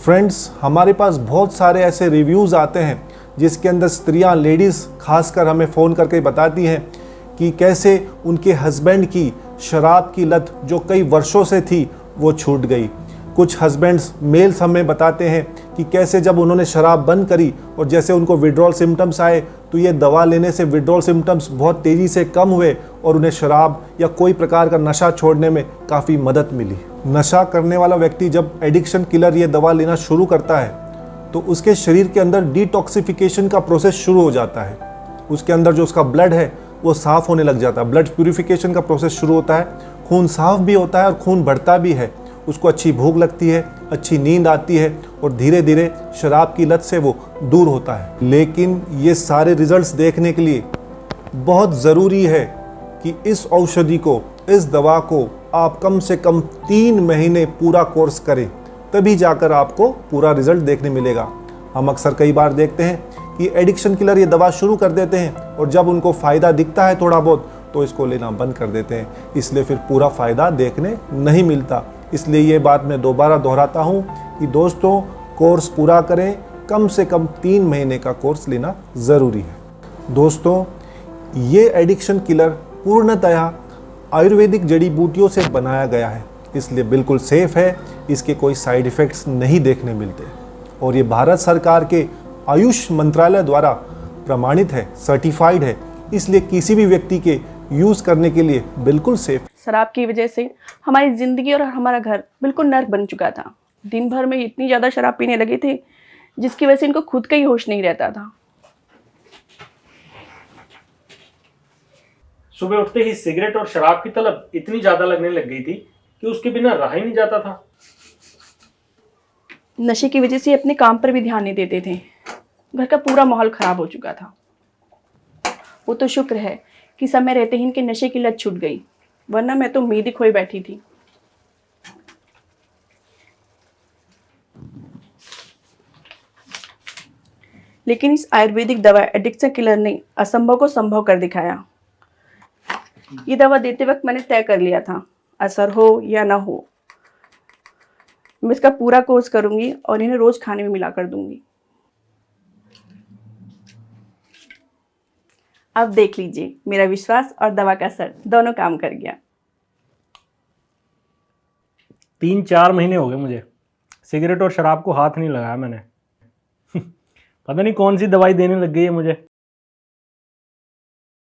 Friends, हमारे पास बहुत सारे ऐसे रिव्यूज़ आते हैं जिसके अंदर स्त्रियां, लेडीज़ खासकर हमें फ़ोन करके बताती हैं कि कैसे उनके हस्बैंड की शराब की लत जो कई वर्षों से थी वो छूट गई। कुछ हस्बैंड्स मेल्स हमें बताते हैं कि कैसे जब उन्होंने शराब बंद करी और जैसे उनको विड्रॉल सिम्टम्स आए तो ये दवा लेने से विड्रॉल सिम्टम्स बहुत तेज़ी से कम हुए और उन्हें शराब या कोई प्रकार का नशा छोड़ने में काफ़ी मदद मिली। नशा करने वाला व्यक्ति जब एडिक्शन किलर ये दवा लेना शुरू करता है तो उसके शरीर के अंदर डिटॉक्सिफिकेशन का प्रोसेस शुरू हो जाता है। उसके अंदर जो उसका ब्लड है वो साफ़ होने लग जाता है, ब्लड प्यूरिफिकेशन का प्रोसेस शुरू होता है, खून साफ़ भी होता है और खून बढ़ता भी है, उसको अच्छी भूख लगती है, अच्छी नींद आती है और धीरे धीरे शराब की लत से वो दूर होता है। लेकिन ये सारे रिजल्ट्स देखने के लिए बहुत ज़रूरी है कि इस औषधि को, इस दवा को आप कम से कम 3 महीने पूरा कोर्स करें, तभी जाकर आपको पूरा रिजल्ट देखने मिलेगा। हम अक्सर कई बार देखते हैं कि एडिक्शन किलर ये दवा शुरू कर देते हैं और जब उनको फ़ायदा दिखता है थोड़ा बहुत तो इसको लेना बंद कर देते हैं, इसलिए फिर पूरा फ़ायदा देखने नहीं मिलता। इसलिए ये बात मैं दोबारा दोहराता हूँ कि दोस्तों, कोर्स पूरा करें, कम से कम 3 महीने का कोर्स लेना ज़रूरी है। दोस्तों, ये एडिक्शन किलर पूर्णतः आयुर्वेदिक जड़ी बूटियों से बनाया गया है, इसलिए बिल्कुल सेफ़ है, इसके कोई साइड इफ़ेक्ट्स नहीं देखने मिलते और ये भारत सरकार के आयुष मंत्रालय द्वारा प्रमाणित है, सर्टिफाइड है, इसलिए किसी भी व्यक्ति के यूज़ करने के लिए बिल्कुल सेफ। शराब की वजह से हमारी ज़िंदगी और हमारा घर बिल्कुल नर्क बन चुका था। दिन भर में इतनी ज़्यादा शराब पीने लगे थे जिसकी वजह से इनको खुद का ही होश नहीं रहता था। सुबह उठते ही सिगरेट और शराब की तलब इतनी ज्यादा लगने लग गई थी कि उसके बिना रहा ही नहीं जाता था। नशे की वजह से अपने काम पर भी ध्यान नहीं देते थे। घर का पूरा माहौल खराब हो चुका था। वो तो शुक्र है कि समय रहते ही इनके नशे की लत छूट गई, वरना मैं तो उम्मीद ही खोई बैठी थी। लेकिन इस आयुर्वेदिक दवा एडिक्शन किलर ने असंभव को संभव कर दिखाया। ये दवा देते वक्त मैंने तय कर लिया था, असर हो या ना हो, मैं इसका पूरा कोर्स करूंगी और इन्हें रोज खाने में मिला कर दूंगी। अब देख लीजिए, मेरा विश्वास और दवा का असर दोनों काम कर गया। 3-4 महीने हो गए मुझे सिगरेट और शराब को हाथ नहीं लगाया मैंने। पता नहीं कौन सी दवाई देने लग गई है मुझे।